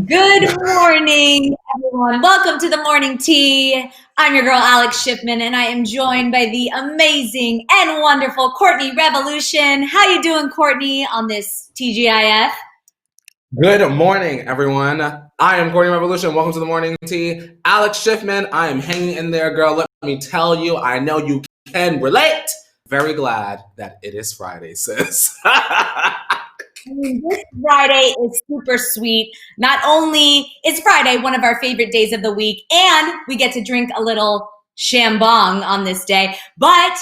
Good morning, everyone. Welcome to the morning tea. I'm your girl, Alex Shipman, and I am joined by the amazing and wonderful Courtney Revolution. How you doing, Courtney, on this TGIF? Good morning, everyone. I am Courtney Revolution. Welcome to the morning tea. Alex Shipman, I am hanging in there, girl. Let me tell you, I know you can relate. Very glad that it is Friday, sis. This Friday is super sweet. Not only is Friday one of our favorite days of the week, and we get to drink a little shambong on this day, but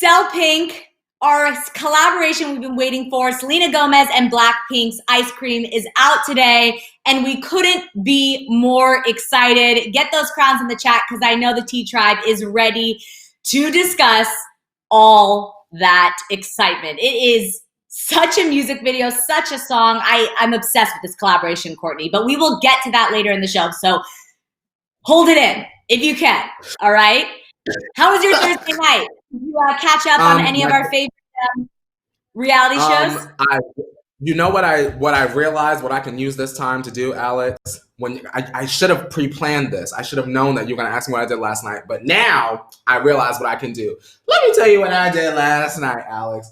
BLACKPINK, our collaboration we've been waiting for, Selena Gomez and BLACKPINK's Ice Cream is out today, and we couldn't be more excited. Get those crowns in the chat because I know the Tea Tribe is ready to discuss all that excitement. It is such a music video, such a song. I'm obsessed with this collaboration, Courtney, but we will get to that later in the show. So hold it in if you can. All right. How was your Thursday night? Did you catch up on any of our favorite reality shows? You know what I realized what I can use this time to do, Alex? When I should have pre-planned this. I should have known that you were gonna ask me what I did last night. But now I realize what I can do. Let me tell you what I did last night, Alex.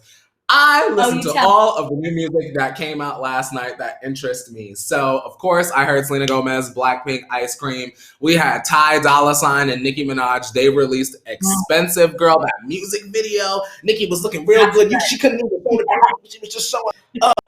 I listened to all of the new music that came out last night that interests me. So, of course, I heard Selena Gomez, BLACKPINK, Ice Cream. We had Ty Dolla $ign and Nicki Minaj. They released Expensive Girl, that music video. Nicki was looking real good. She couldn't even photograph. She was just showing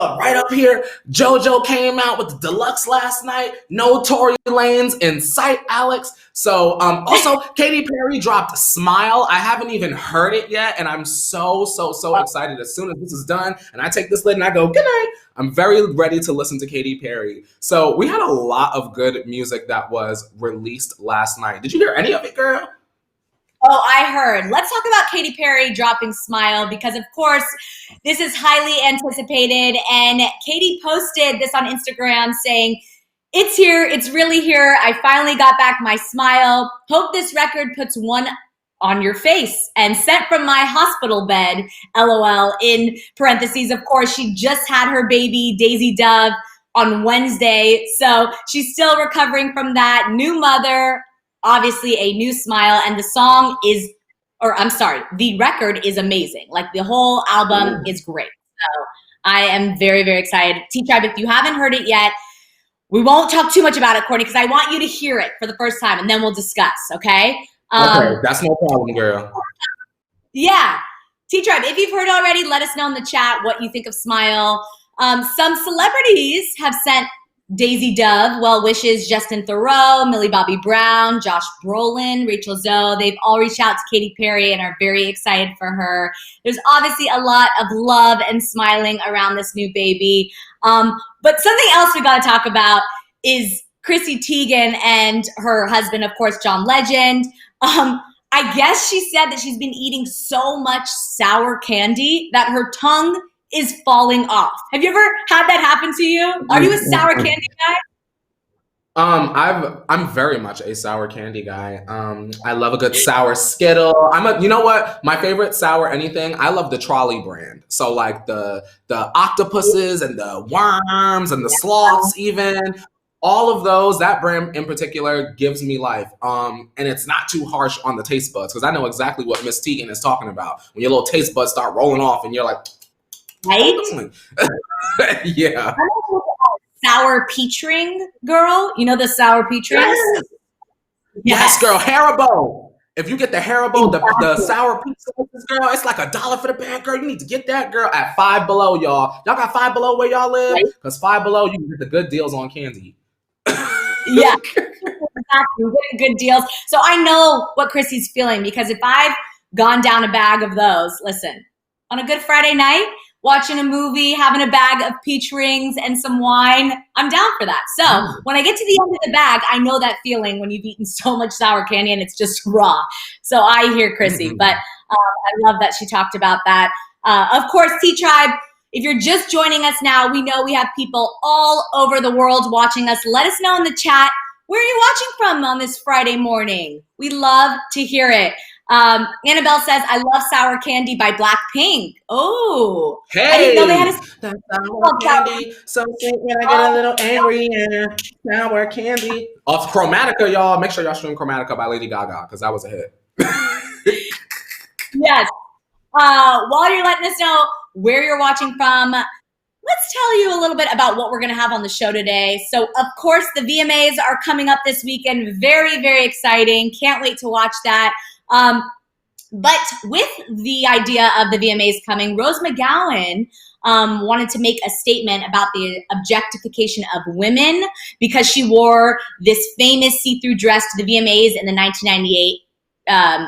right up here. JoJo came out with the deluxe last night. No Tory Lanez in sight, Alex. So also Katy Perry dropped Smile. I haven't even heard it yet, and I'm so excited. As soon as this is done and I take this lid and I go, good night, I'm very ready to listen to Katy Perry. So we had a lot of good music that was released last night. Did you hear any of it, girl? Oh, I heard. Let's talk about Katy Perry dropping Smile because, of course, this is highly anticipated. And Katy posted this on Instagram saying, "It's here. It's really here. I finally got back my smile. Hope this record puts one on your face." And sent from my hospital bed, LOL, in parentheses. Of course, she just had her baby, Daisy Dove, on Wednesday. So she's still recovering from that. New mother. Obviously a new smile, and the song is, the record is amazing. Like the whole album is great. So I am very excited. T-Tribe, if you haven't heard it yet, we won't talk too much about it, Courtney, because I want you to hear it for the first time, and then we'll discuss, okay? Okay, that's no problem, girl. Yeah. T-Tribe, if you've heard already, let us know in the chat what you think of Smile. Some celebrities have sent Daisy Dove well wishes. Justin Theroux, Millie Bobby Brown, Josh Brolin, Rachel Zoe. They've all reached out to Katy Perry and are very excited for her. There's obviously a lot of love and smiling around this new baby. But something else we got to talk about is Chrissy Teigen and her husband, of course, John Legend. I guess she said that she's been eating so much sour candy that her tongue is falling off. Have you ever had that happen to you? Are you a sour candy guy? I'm very much a sour candy guy. I love a good sour Skittle. You know what? My favorite sour anything, I love the Trolley brand. So like the octopuses and the worms and the sloths even. All of those, that brand in particular gives me life. And it's not too harsh on the taste buds because I know exactly what Miss Teigen is talking about. When your little taste buds start rolling off and you're like, right? Yeah. Sour peach ring, girl. You know the sour peach rings? Yes, girl. Haribo. If you get the Haribo, the sour peach rings, girl, it's like $1 for the bag, girl. You need to get that, girl, at Five Below, y'all. Y'all got Five Below where y'all live? Because Five Below, you can get the good deals on candy. Yeah. Exactly. We're getting good deals. So I know what Chrissy's feeling because if I've gone down a bag of those, listen, on a good Friday night, watching a movie, having a bag of peach rings and some wine, I'm down for that. So when I get to the end of the bag, I know that feeling when you've eaten so much sour candy and it's just raw. So I hear Chrissy, but I love that she talked about that. Of course, T-Tribe, if you're just joining us now, we know we have people all over the world watching us. Let us know in the chat, where are you watching from on this Friday morning? We love to hear it. Annabelle says, I love Sour Candy by BLACKPINK. Oh, Hey, I didn't know they had a that sour candy, so sweet when I get a little angry, yeah. Sour candy. Off Chromatica, y'all. Make sure y'all stream Chromatica by Lady Gaga, because that was a hit. Yes. While you're letting us know where you're watching from, let's tell you a little bit about what we're going to have on the show today. So, of course, the VMAs are coming up this weekend. Very, very exciting. Can't wait to watch that. But with the idea of the VMAs coming, Rose McGowan wanted to make a statement about the objectification of women because she wore this famous see-through dress to the VMAs in the 1998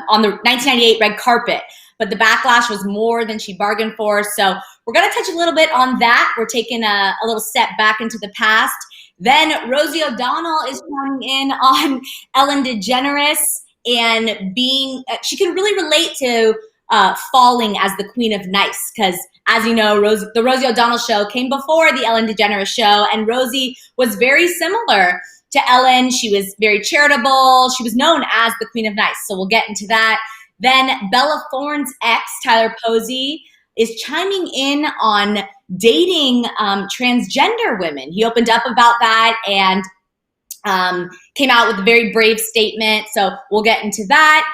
on the 1998 red carpet. But the backlash was more than she bargained for. So we're going to touch a little bit on that. We're taking a little step back into the past. Then Rosie O'Donnell is coming in on Ellen DeGeneres and being, she can really relate to falling as the queen of nice. Because as you know, the Rosie O'Donnell show came before the Ellen DeGeneres show. And Rosie was very similar to Ellen. She was very charitable. She was known as the queen of nice. So we'll get into that. Then Bella Thorne's ex, Tyler Posey, is chiming in on dating transgender women. He opened up about that and came out with a very brave statement. So we'll get into that.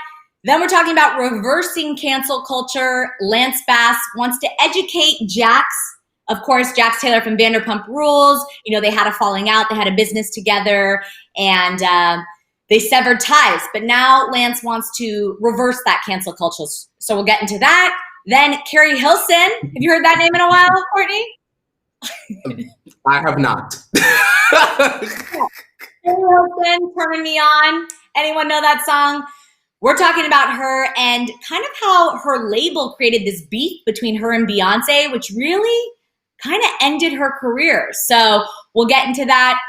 Then we're talking about reversing cancel culture. Lance Bass wants to educate Jax. Of course, Jax Taylor from Vanderpump Rules. You know, they had a falling out. They had a business together. And they severed ties, but now Lance wants to reverse that cancel culture. So we'll get into that. Then Carrie Hilson. Have you heard that name in a while, Courtney? I have not. Carrie Hilson, Turning Me On. Anyone know that song? We're talking about her and kind of how her label created this beef between her and Beyonce, which really kind of ended her career. So we'll get into that.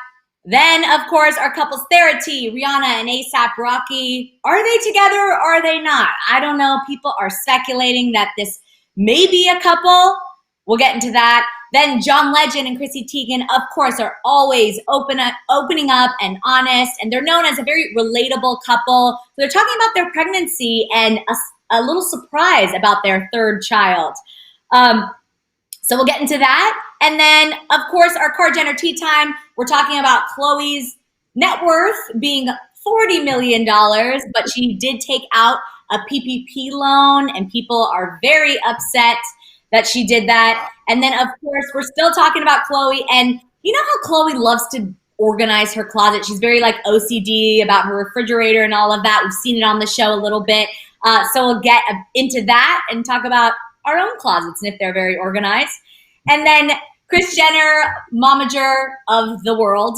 Then, of course, our couples Thera-Tea, Rihanna and A$AP Rocky. Are they together or are they not? I don't know. People are speculating that this may be a couple. We'll get into that. Then John Legend and Chrissy Teigen, of course, are always opening up and honest. And they're known as a very relatable couple. So they're talking about their pregnancy and a little surprise about their third child. So we'll get into that. And then, of course, our Car Jenner Tea Time, we're talking about Khloe's net worth being $40 million, but she did take out a PPP loan, and people are very upset that she did that. And then, of course, we're still talking about Khloe. And you know how Khloe loves to organize her closet? She's very, like, OCD about her refrigerator and all of that. We've seen it on the show a little bit. So we'll get into that and talk about our own closets and if they're very organized. And then Kris Jenner, momager of the world,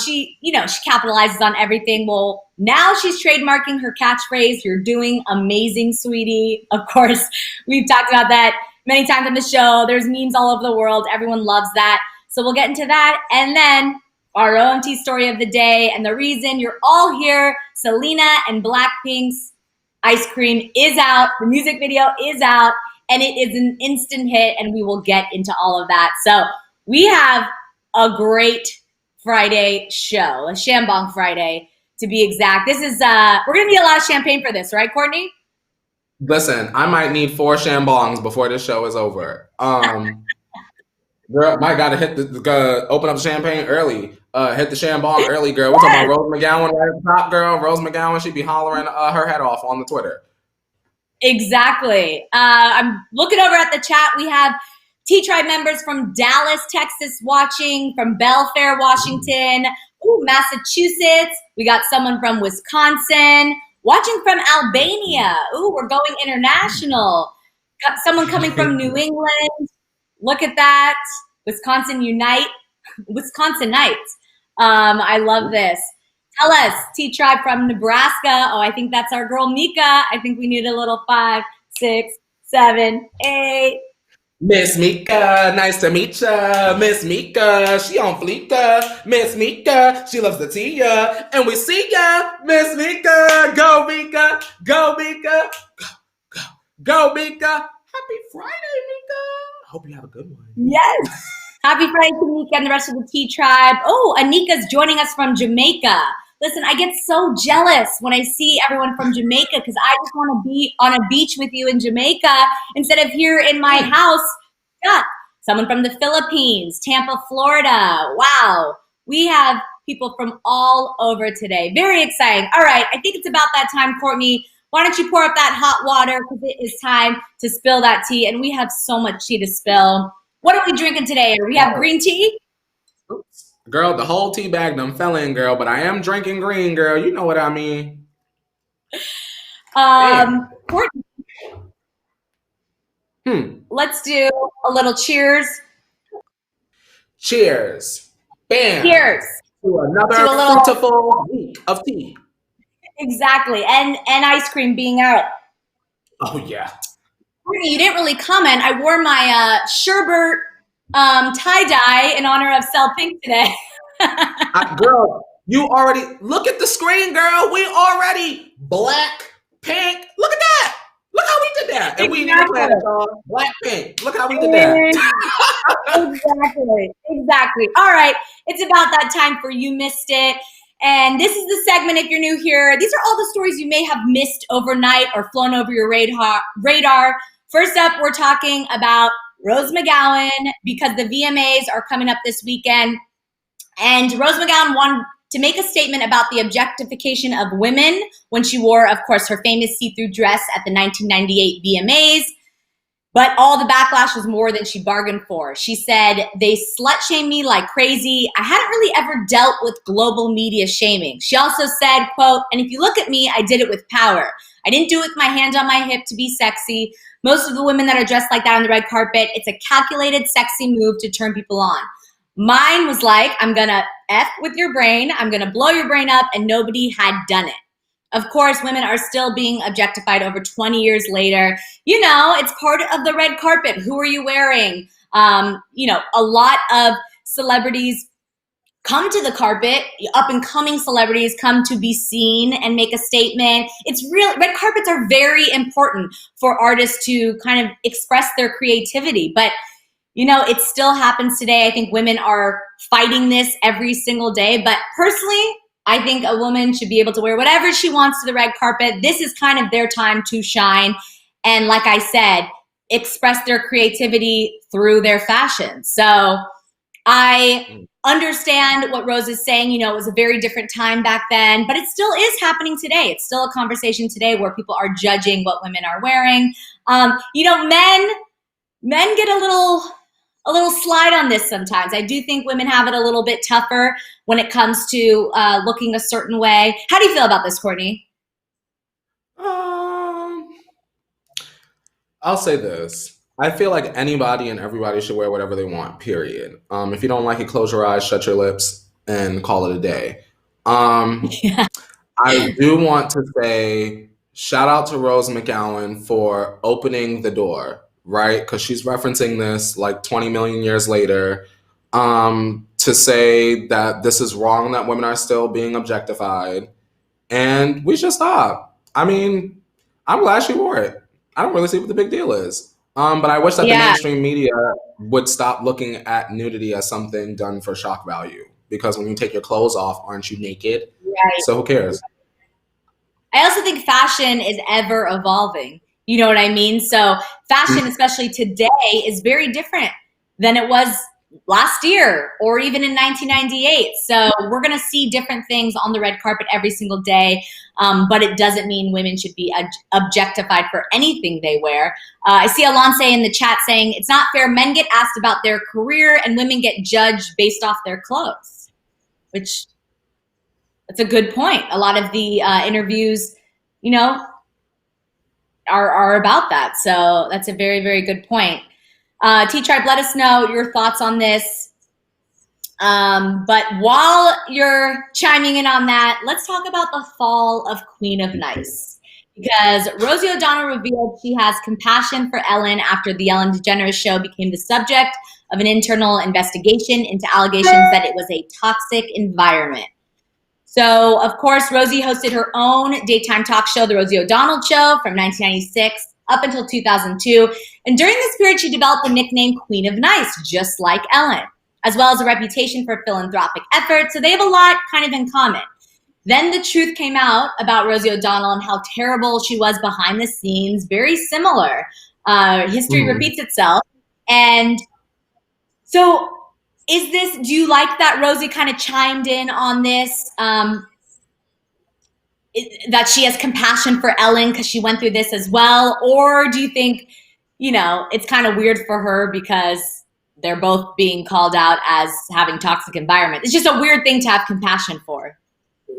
she capitalizes on everything. Well, now she's trademarking her catchphrase, "You're doing amazing, sweetie." Of course, we've talked about that many times on the show. There's memes all over the world. Everyone loves that. So we'll get into that. And then our OMT story of the day and the reason you're all here, Selena and BLACKPINK's Ice Cream is out. The music video is out. And it is an instant hit, and we will get into all of that. So we have a great Friday show, a Shambong Friday to be exact. This is, we're going to need a lot of champagne for this, right, Courtney? Listen, I might need 4 Shambongs before this show is over. Girl, might gotta hit open up the champagne early. Hit the Shambong early, girl. We're talking about Rose McGowan right at the top, girl. Rose McGowan, she'd be hollering her head off on the Twitter. Exactly. I'm looking over at the chat. We have T-Tribe members from Dallas, Texas watching, from Belfair, Washington, Massachusetts. We got someone from Wisconsin, watching from Albania. We're going international. Got someone coming from New England. Look at that. Wisconsin Unite. Wisconsinites. I love this. Tell us, T-Tribe from Nebraska. Oh, I think that's our girl Mika. I think we need a little 5, 6, 7, 8. Miss Mika, nice to meet ya. Miss Mika, she on fleeka. Miss Mika, she loves the tea ya. And we see ya. Miss Mika, go Mika, go Mika, go Mika. Happy Friday, Mika. Hope you have a good one. Yes. Happy Friday to Mika and the rest of the T-Tribe. Oh, Anika's joining us from Jamaica. Listen, I get so jealous when I see everyone from Jamaica because I just want to be on a beach with you in Jamaica instead of here in my house. Yeah, someone from the Philippines, Tampa, Florida. Wow, we have people from all over today. Very exciting. All right, I think it's about that time, Courtney. Why don't you pour up that hot water because it is time to spill that tea, and we have so much tea to spill. What are we drinking today? We have green tea? Oops. Girl, the whole tea bag done fell in, girl, but I am drinking green, girl. You know what I mean. Courtney, let's do a little cheers. Cheers. Bam. Cheers. To another fruitful week of tea. Exactly. And ice cream being out. Oh, yeah. Courtney, you didn't really comment. I wore my sherbet tie-dye in honor of BLACKPINK today. Girl, you already, look at the screen, girl. We already BLACKPINK. Look at that. Look how we did that. And we didn't plan it, y'all. BLACKPINK. Look how we did that. Exactly. All right. It's about that time for You Missed It. And this is the segment, if you're new here, these are all the stories you may have missed overnight or flown over your radar. First up, we're talking about Rose McGowan because the VMAs are coming up this weekend. And Rose McGowan wanted to make a statement about the objectification of women when she wore, of course, her famous see-through dress at the 1998 VMAs. But all the backlash was more than she bargained for. She said, they slut-shamed me like crazy. I hadn't really ever dealt with global media shaming. She also said, quote, and if you look at me, I did it with power. I didn't do it with my hand on my hip to be sexy. Most of the women that are dressed like that on the red carpet, it's a calculated, sexy move to turn people on. Mine was like, I'm gonna F with your brain, I'm gonna blow your brain up, and nobody had done it. Of course, women are still being objectified over 20 years later. You know, it's part of the red carpet. Who are you wearing? You know, a lot of celebrities come to the carpet, up-and-coming celebrities come to be seen and make a statement. It's real. Red carpets are very important for artists to kind of express their creativity. But, you know, it still happens today. I think women are fighting this every single day. But personally, I think a woman should be able to wear whatever she wants to the red carpet. This is kind of their time to shine. And like I said, express their creativity through their fashion. So I understand what Rose is saying. You know, it was a very different time back then, but it still is happening today. It's still a conversation today where people are judging what women are wearing. You know, men get a little slide on this sometimes. I do think women have it a little bit tougher when it comes to looking a certain way. How do you feel about this, Courtney? I'll say this. I feel like anybody and everybody should wear whatever they want, period. If you don't like it, close your eyes, shut your lips, and call it a day. Yeah. I do want to say shout out to Rose McGowan for opening the door, right? Because she's referencing this like 20 million years later to say that this is wrong, that women are still being objectified, and we should stop. I mean, I'm glad she wore it. I don't really see what the big deal is. But I wish that the mainstream media would stop looking at nudity as something done for shock value. Because when you take your clothes off, aren't you naked? Right. So who cares? I also think fashion is ever evolving. You know what I mean? So fashion, especially today, is very different than it was last year or even in 1998. So we're going to see different things on the red carpet every single day. But it doesn't mean women should be objectified for anything they wear. I see Alonce in the chat saying, it's not fair. Men get asked about their career and women get judged based off their clothes, which that's a good point. A lot of the interviews, you know, are about that. So that's a very, very good point. T-Tribe, let us know your thoughts on this. But while you're chiming in on that, let's talk about the fall of Queen of Nice. Because Rosie O'Donnell revealed she has compassion for Ellen after the Ellen DeGeneres show became the subject of an internal investigation into allegations that it was a toxic environment. So, of course, Rosie hosted her own daytime talk show, The Rosie O'Donnell Show, from 1996 up until 2002. And during this period, she developed the nickname Queen of Nice, just like Ellen, as well as a reputation for philanthropic efforts. So they have a lot kind of in common. Then the truth came out about Rosie O'Donnell and how terrible she was behind the scenes. Very similar. History repeats itself. And so do you like that Rosie kind of chimed in on this? That she has compassion for Ellen because she went through this as well? Or do you think, it's kind of weird for her because they're both being called out as having toxic environment? It's just a weird thing to have compassion for.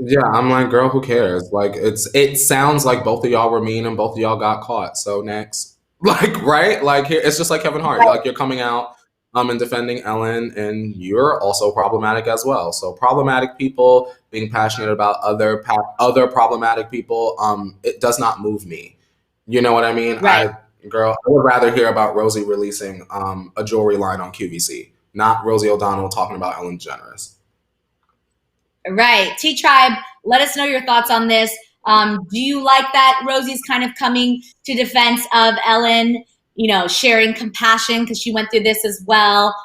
Yeah, I'm like, girl, who cares? Like, it sounds like both of y'all were mean and both of y'all got caught. So next, like, right? Like, it's just like Kevin Hart. Right. Like, you're coming out and defending Ellen, and you're also problematic as well. So problematic people being passionate about other problematic people, it does not move me. You know what I mean? Right. I would rather hear about Rosie releasing a jewelry line on QVC, not Rosie O'Donnell talking about Ellen DeGeneres. Right. T-Tribe, let us know your thoughts on this. Do you like that Rosie's kind of coming to defense of Ellen, sharing compassion because she went through this as well?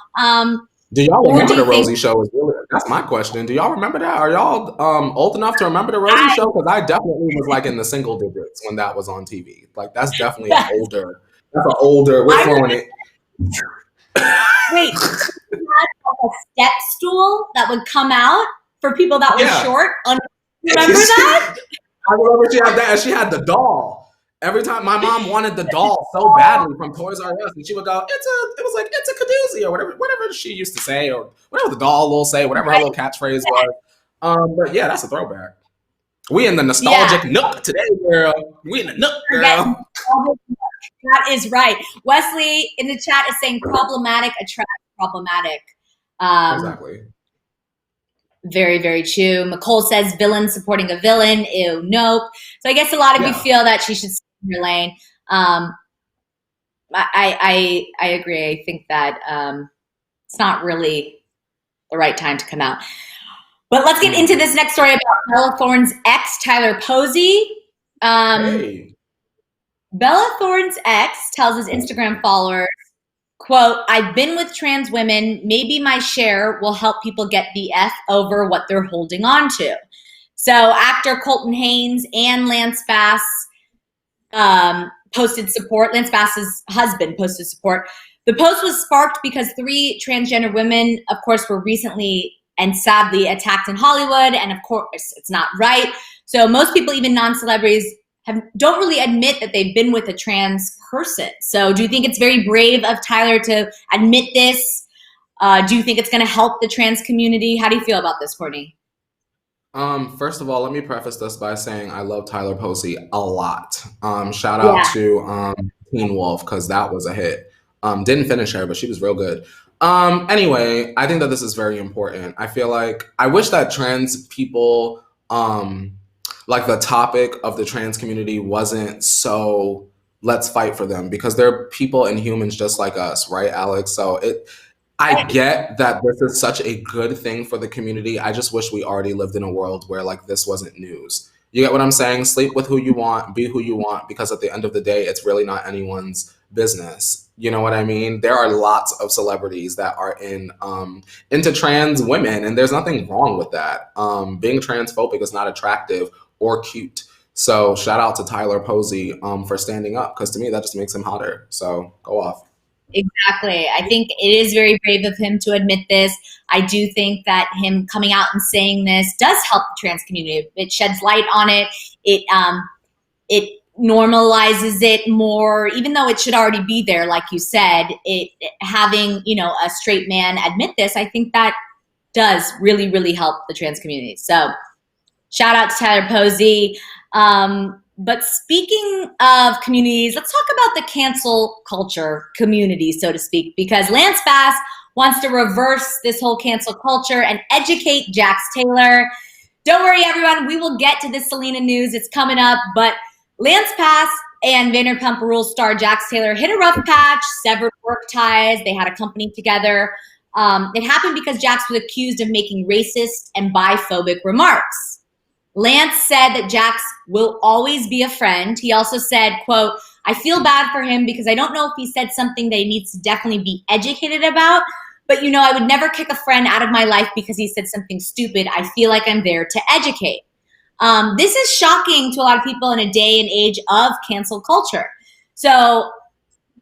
Do y'all remember the Rosie show? That's my question. Do y'all remember that? Are y'all old enough to remember the Rosie show? Because I definitely was like in the single digits when that was on TV. Like, that's definitely an older, we're throwing it. Wait, she had a step stool that would come out for people that were short. Remember that? I remember she had that, and she had the doll. Every time my mom wanted the doll so badly from Toys R Us, and she would go, it's a Caducey, or whatever she used to say, or whatever the doll will say, whatever her little catchphrase was. But yeah, that's a throwback. We in the nostalgic nook today, girl. We in the nook, girl. That is right. Wesley in the chat is saying problematic attracts problematic. Exactly. Very, very true. McCole says villain supporting a villain. Ew, nope. So I guess a lot of you feel that she should stay in her lane. I agree. I think that it's not really the right time to come out. But let's get into this next story about Bella Thorne's ex, Tyler Posey. Bella Thorne's ex tells his Instagram followers, quote, "I've been with trans women. Maybe my share will help people get the F over what they're holding on to." So actor Colton Haynes and Lance Bass posted support. Lance Bass's husband posted support. The post was sparked because 3 transgender women, of course, were recently and sadly attacked in Hollywood. And of course, it's not right. So most people, even non-celebrities, don't really admit that they've been with a trans person. So do you think it's very brave of Tyler to admit this? Do you think it's going to help the trans community? How do you feel about this, Courtney? First of all, let me preface this by saying I love Tyler Posey a lot. Shout out to Teen Wolf, because that was a hit. Didn't finish her, but she was real good. Anyway, I think that this is very important. I feel like I wish that trans people, like the topic of the trans community wasn't so let's fight for them, because they're people and humans just like us, right, Alex? So I get that this is such a good thing for the community. I just wish we already lived in a world where like this wasn't news. You get what I'm saying? Sleep with who you want, be who you want, because at the end of the day, it's really not anyone's business. You know what I mean? There are lots of celebrities that are into trans women, and there's nothing wrong with that. Being transphobic is not attractive or cute. So shout out to Tyler Posey for standing up, because to me, that just makes him hotter. So go off. Exactly. I think it is very brave of him to admit this. I do think that him coming out and saying this does help the trans community. It sheds light on it. It normalizes it more, even though it should already be there, like you said. Having a straight man admit this, I think that does really, really help the trans community. So shout out to Tyler Posey. But speaking of communities, let's talk about the cancel culture community, so to speak, because Lance Bass wants to reverse this whole cancel culture and educate Jax Taylor. Don't worry, everyone. We will get to this Selena news. It's coming up. But Lance Bass and Vanderpump Rules star Jax Taylor hit a rough patch, severed work ties. They had a company together. It happened because Jax was accused of making racist and biphobic remarks. Lance said that Jax will always be a friend. He also said, quote, "I feel bad for him because I don't know if he said something that he needs to definitely be educated about. But, I would never kick a friend out of my life because he said something stupid. I feel like I'm there to educate." This is shocking to a lot of people in a day and age of cancel culture. So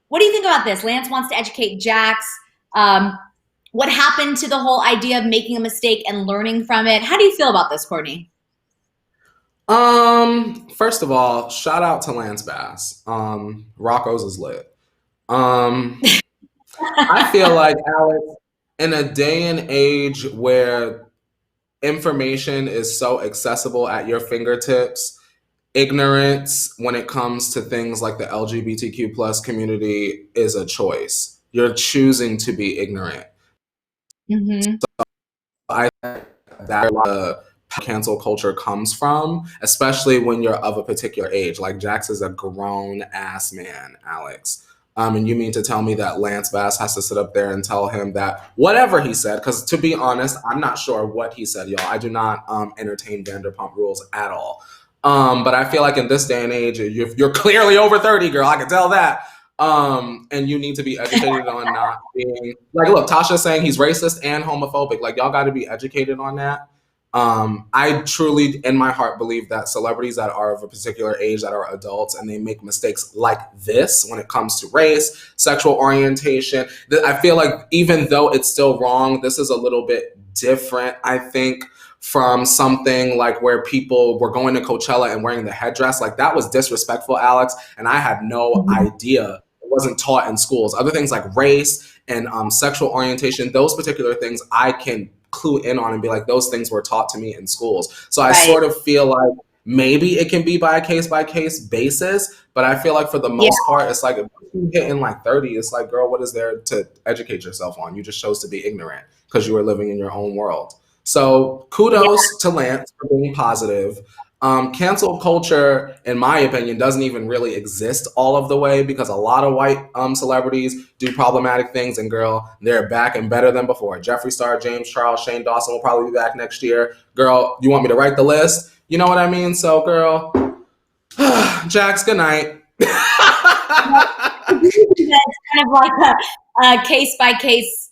what do you think about this? Lance wants to educate Jax. What happened to the whole idea of making a mistake and learning from it? How do you feel about this, Courtney? First of all, shout out to Lance Bass. Rocco's is lit. I feel like, Alex, in a day and age where information is so accessible at your fingertips, ignorance when it comes to things like the LGBTQ plus community is a choice. You're choosing to be ignorant. Mm-hmm. I think that cancel culture comes from, especially when you're of a particular age. Like Jax is a grown ass man, Alex. And you mean to tell me that Lance Bass has to sit up there and tell him that whatever he said, because to be honest, I'm not sure what he said, y'all. I do not entertain Vanderpump Rules at all. But I feel like in this day and age, you're clearly over 30, girl. I can tell that. And you need to be educated on not being like, look, Tasha's saying he's racist and homophobic. Like, y'all got to be educated on that. I truly, in my heart, believe that celebrities that are of a particular age, that are adults, and they make mistakes like this when it comes to race, sexual orientation, I feel like even though it's still wrong, this is a little bit different, I think, from something like where people were going to Coachella and wearing the headdress. Like, that was disrespectful, Alex, and I had no idea. It wasn't taught in schools. Other things like race and sexual orientation, those particular things I can clue in on and be like, those things were taught to me in schools. So I sort of feel like maybe it can be by case basis, but I feel like for the most part, it's like if you hitting like 30, it's like, girl, what is there to educate yourself on? You just chose to be ignorant because you were living in your own world. So kudos to Lance for being positive. Cancel culture, in my opinion, doesn't even really exist all of the way because a lot of white celebrities do problematic things, and girl, they're back and better than before. Jeffree Star, James Charles, Shane Dawson will probably be back next year. Girl, you want me to write the list? You know what I mean? So, girl, Jax, good night. It's kind of like a case-by-case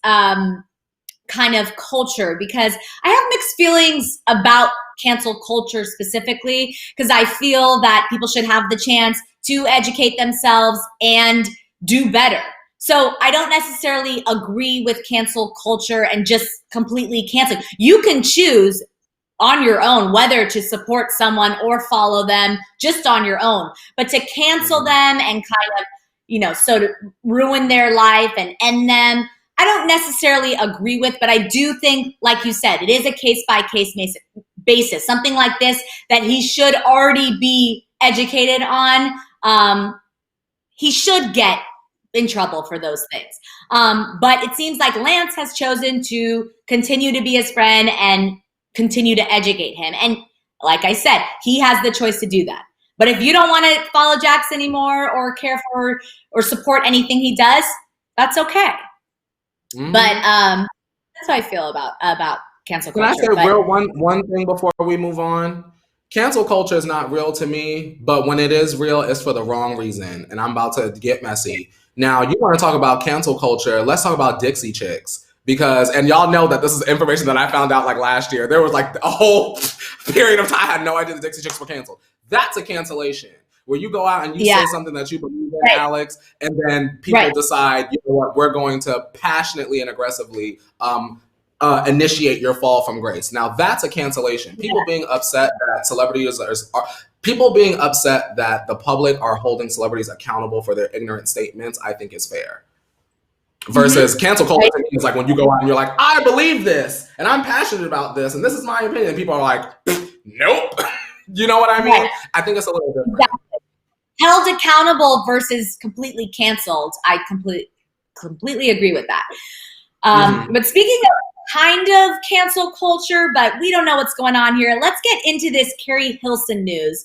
kind of culture, because I have mixed feelings about cancel culture specifically, because I feel that people should have the chance to educate themselves and do better. So I don't necessarily agree with cancel culture and just completely cancel. You can choose on your own whether to support someone or follow them just on your own, but to cancel them and kind of, you know, so to ruin their life and end them, I don't necessarily agree with, but I do think, like you said, it is a case-by-case basis. Something like this that he should already be educated on. He should get in trouble for those things. But it seems like Lance has chosen to continue to be his friend and continue to educate him. And like I said, he has the choice to do that. But if you don't want to follow Jax anymore or care for or support anything he does, that's okay. But that's how I feel about cancel culture. Can I say one thing before we move on? Cancel culture is not real to me, but when it is real, it's for the wrong reason. And I'm about to get messy. Now, you want to talk about cancel culture, let's talk about Dixie Chicks. Because, and y'all know that this is information that I found out like last year. There was like a whole period of time I had no idea the Dixie Chicks were canceled. That's a cancellation. Where you go out and you say something that you believe in, Alex, and then people decide, you know what, we're going to passionately and aggressively initiate your fall from grace. Now that's a cancellation. People being upset that celebrities are people being upset that the public are holding celebrities accountable for their ignorant statements, I think is fair. Versus cancel culture is like when you go out and you're like, I believe this and I'm passionate about this and this is my opinion. And people are like, nope. You know what I mean? I think it's a little different. Exactly. Held accountable versus completely canceled. I completely agree with that. But speaking of kind of cancel culture, but we don't know what's going on here, let's get into this Carrie Hilson news,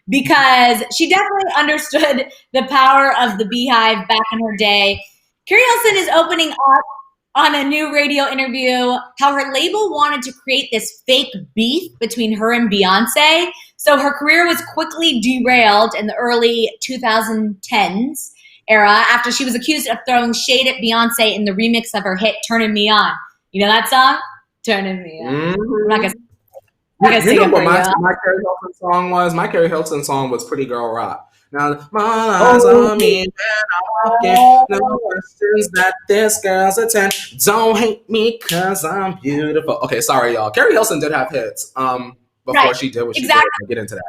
because she definitely understood the power of the Beehive back in her day. Carrie Hilson is opening up on a new radio interview how her label wanted to create this fake beef between her and Beyonce. So her career was quickly derailed in the early 2010s era after she was accused of throwing shade at Beyonce in the remix of her hit Turning Me On. You know that song? Turning Me On. I'm not gonna I'm gonna sing You know it what for you. my Carrie Hilson song was? My Carrie Hilson song was Pretty Girl Rock. Now, my eyes Oh, on me when I'm walking. No questions that this girl's a 10. Don't hate me because I'm beautiful. Okay, sorry, y'all. Carrie Hilson did have hits before right. she did what she did. Exactly. I'll get into that.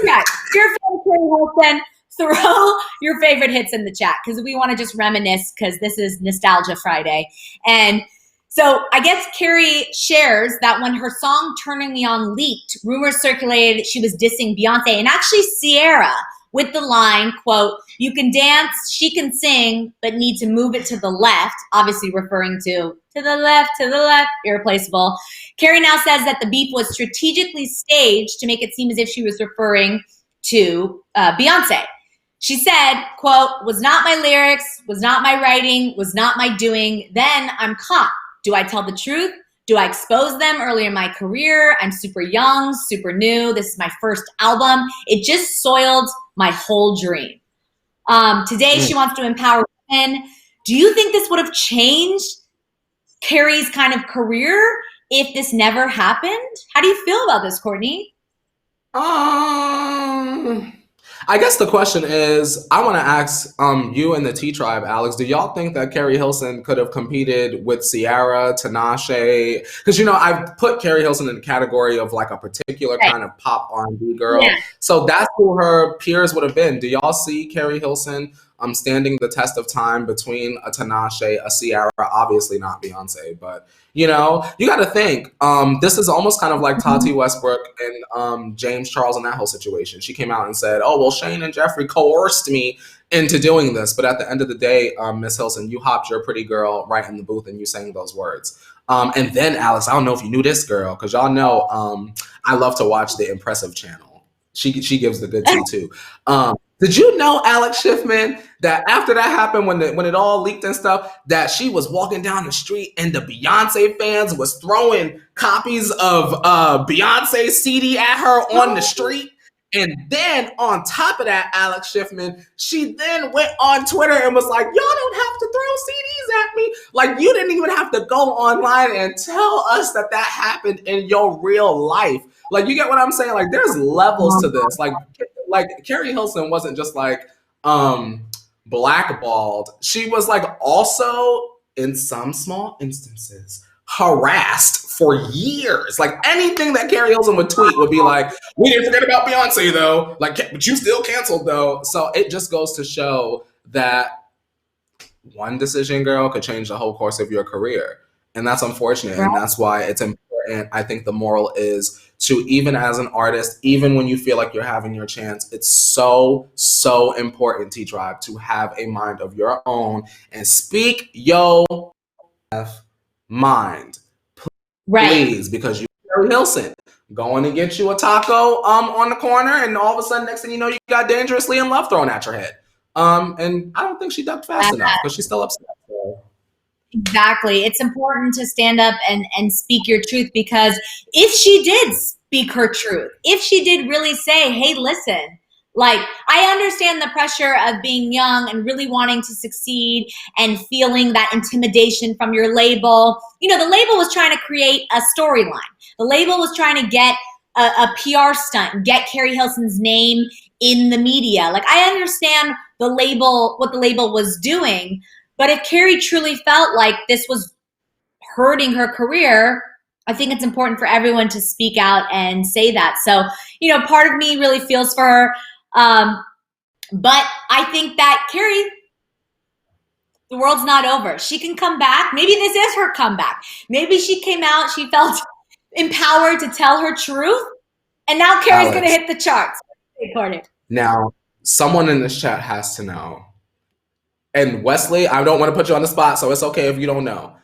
Chat. If you're a fan of Carrie Hilson, throw your favorite hits in the chat because we want to just reminisce because this is Nostalgia Friday. And so I guess Carrie shares that when her song Turning Me On leaked, rumors circulated that she was dissing Beyonce and actually Ciara with the line, quote, "You can dance, she can sing, but need to move it to the left," obviously referring to the left, irreplaceable. Carrie now says that the beef was strategically staged to make it seem as if she was referring to Beyonce. She said, quote, "Was not my lyrics, was not my writing, was not my doing. Then I'm caught. Do I tell the truth? Do I expose them early in my career? I'm super young, super new. This is my first album. It just soiled my whole dream." Today, she wants to empower women. Do you think this would have changed Carrie's kind of career if this never happened? How do you feel about this, Courtney? I guess the question is, I want to ask you and the T Tribe, Alex, do y'all think that Carrie Hilson could have competed with Ciara, Tinashe? Because, you know, I've put Carrie Hilson in the category of like a particular kind of pop R&B girl. Yeah. So that's who her peers would have been. Do y'all see Carrie Hilson standing the test of time between a Tinashe, a Ciara, obviously not Beyonce, but you know, you got to think. This is almost kind of like Tati Westbrook and James Charles in that whole situation. She came out and said, "Oh well, Shane and Jeffrey coerced me into doing this," but at the end of the day, Miss Hilson, you hopped your pretty girl right in the booth and you sang those words. And then Alex, I don't know if you knew this girl, because y'all know I love to watch the Impressive channel. She gives the good tea too. Did you know, Alex Schiffman, that after that happened, when it all leaked and stuff, that she was walking down the street and the Beyonce fans was throwing copies of Beyonce CD at her on the street? And then on top of that, Alex Schiffman, she then went on Twitter and was like, "Y'all don't have to throw CDs at me. Like, you didn't even have to go online and tell us that happened in your real life." Like, you get what I'm saying? Like, there's levels to this. Like Carrie Hilson wasn't just like blackballed. She was like also, in some small instances, harassed for years. Like, anything that Carrie Hilson would tweet would be like, "We didn't forget about Beyonce though. Like, but you still canceled though." So it just goes to show that one decision, girl, could change the whole course of your career. And that's unfortunate. Right. And that's why it's important. I think the moral is to, even as an artist, even when you feel like you're having your chance, it's so, so important, T-Tribe, to have a mind of your own and speak your mind. Please, right. Because you're Carrie Hilson going to get you a taco on the corner, and all of a sudden, next thing you know, you got Dangerously in Love thrown at your head. And I don't think she ducked fast enough because she's still upset. So. Exactly. It's important to stand up and speak your truth, because if she did speak her truth, if she did really say, "Hey, listen, like, I understand the pressure of being young and really wanting to succeed and feeling that intimidation from your label." You know, the label was trying to create a storyline. The label was trying to get a PR stunt, get Carrie Hilson's name in the media. Like, I understand the label, what the label was doing. But if Carrie truly felt like this was hurting her career, I think it's important for everyone to speak out and say that. So, you know, part of me really feels for her. But I think that Carrie, the world's not over. She can come back. Maybe this is her comeback. Maybe she came out, she felt empowered to tell her truth. And now Carrie's going to hit the charts. Now, someone in this chat has to know. And Wesley, I don't want to put you on the spot, so it's okay if you don't know.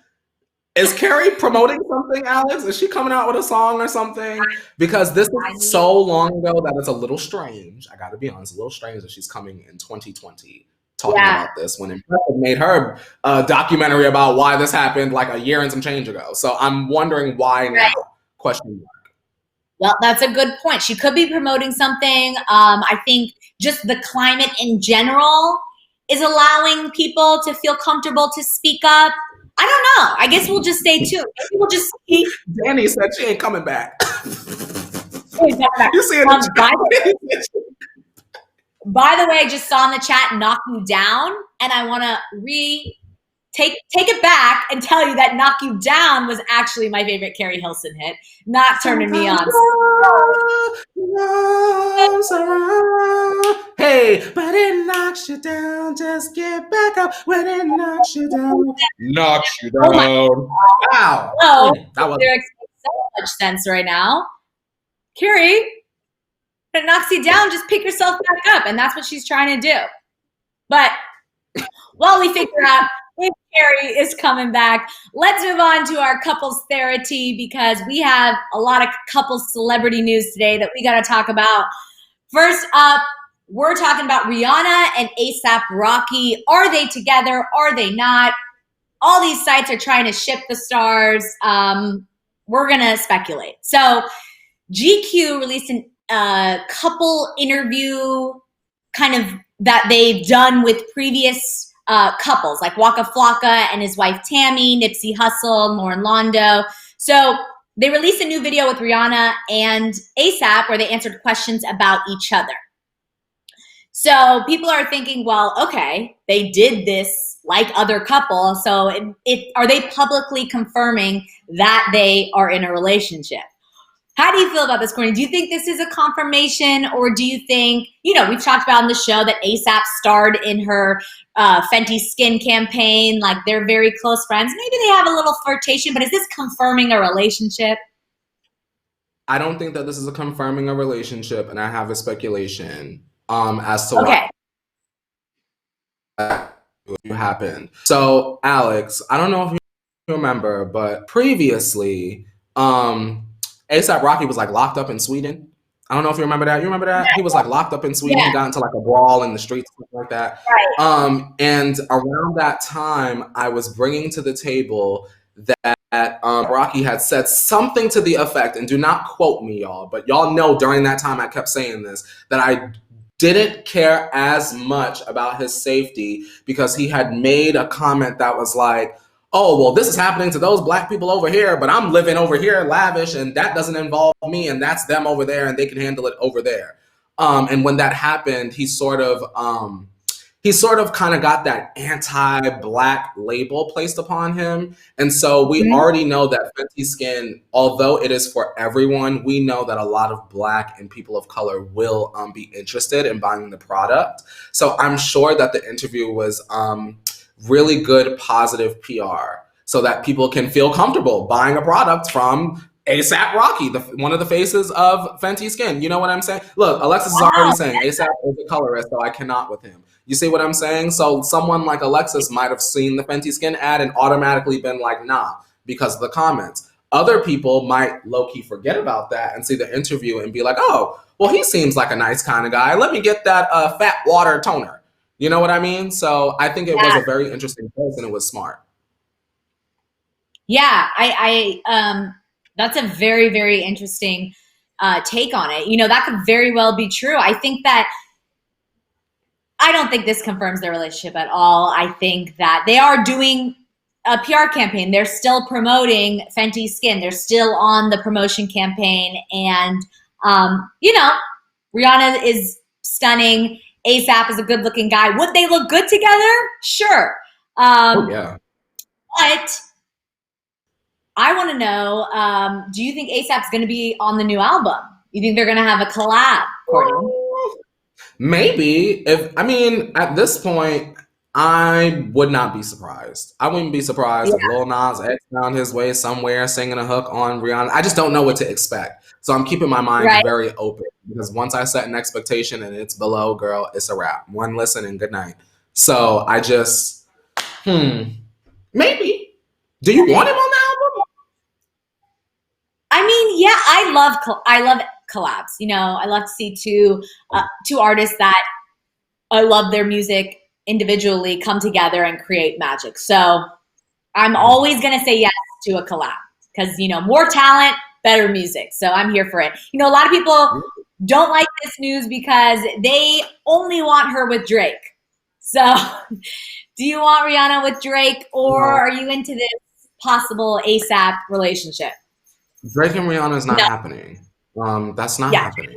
Is Carrie promoting something, Alex? Is she coming out with a song or something? Because this is so long ago that it's a little strange. I got to be honest, a little strange that she's coming in 2020 talking about this, when Impressive made her a documentary about why this happened like a year and some change ago. So I'm wondering why now? Question mark. Well, that's a good point. She could be promoting something. I think just the climate in general is allowing people to feel comfortable to speak up. I don't know. I guess we'll just stay tuned. Maybe we'll just see. Danny said she ain't coming back. You see it? By the way, I just saw in the chat "Knock You Down," and I want to take it back and tell you that "Knock You Down" was actually my favorite Carrie Hilson hit, not "Turning Me On." Hey, but it knocks you down. Just get back up when it knocks you down. Knocks you down. Wow. Oh, that was lyrics make so much sense right now. Carrie, if it knocks you down, just pick yourself back up. And that's what she's trying to do. But while we figure out if Carrie is coming back, let's move on to our couples Thera-Tea because we have a lot of couples celebrity news today that we got to talk about. First up, we're talking about Rihanna and A$AP Rocky. Are they together? Are they not? All these sites are trying to ship the stars. We're going to speculate. So GQ released a couple interview kind of that they've done with previous couples like Waka Flocka and his wife Tammy, Nipsey Hussle, Lauren Londo. So they released a new video with Rihanna and A$AP where they answered questions about each other. So people are thinking, well, okay, they did this like other couples. So are they publicly confirming that they are in a relationship? How do you feel about this, Courtney? Do you think this is a confirmation, or do you think, we've talked about on the show that A$AP starred in her Fenty Skin campaign, like they're very close friends. Maybe they have a little flirtation, but is this confirming a relationship? I don't think that this is a confirming a relationship, and I have a speculation as to why happened. So, Alex, I don't know if you remember, but previously, A$AP Rocky was like locked up in Sweden. I don't know if you remember that. You remember that? He was like locked up in Sweden. Yeah. He got into like a brawl in the streets, something like that. Right. And around that time, I was bringing to the table that Rocky had said something to the effect, and do not quote me, y'all, but y'all know during that time I kept saying this, that I didn't care as much about his safety because he had made a comment that was like, oh, well, this is happening to those black people over here, but I'm living over here lavish, and that doesn't involve me, and that's them over there, and they can handle it over there. And when that happened, he sort of kind of got that anti-black label placed upon him. And so we already know that Fenty Skin, although it is for everyone, we know that a lot of black and people of color will be interested in buying the product. So I'm sure that the interview was really good, positive PR so that people can feel comfortable buying a product from A$AP Rocky, one of the faces of Fenty Skin. You know what I'm saying? Look, Alexis is already saying A$AP is a colorist, so I cannot with him. You see what I'm saying? So someone like Alexis might have seen the Fenty Skin ad and automatically been like, nah, because of the comments. Other people might low-key forget about that and see the interview and be like, oh, well, he seems like a nice kind of guy. Let me get that fat water toner. You know what I mean? So I think it was a very interesting post, and it was smart. Yeah, I that's a very, very interesting take on it. That could very well be true. I don't think this confirms their relationship at all. I think that they are doing a PR campaign. They're still promoting Fenty Skin. They're still on the promotion campaign. And, Rihanna is stunning. A$AP is a good looking guy. Would they look good together? Sure. Yeah. But I want to know, do you think A$AP's going to be on the new album? You think they're going to have a collab, Courtney? Maybe. At this point, I would not be surprised. I wouldn't be surprised if Lil Nas X found his way somewhere singing a hook on Rihanna. I just don't know what to expect. So I'm keeping my mind very open, because once I set an expectation and it's below, girl, it's a wrap. One listen and good night. So I just, maybe. Do you want him on the album? I love collabs. I love to see two artists that I love their music individually come together and create magic. So I'm always going to say yes to a collab because, more talent, better music. So I'm here for it. A lot of people don't like this news because they only want her with Drake. So do you want Rihanna with Drake, or are you into this possible A$AP relationship? Drake and Rihanna is not happening. That's not Yeah. happening.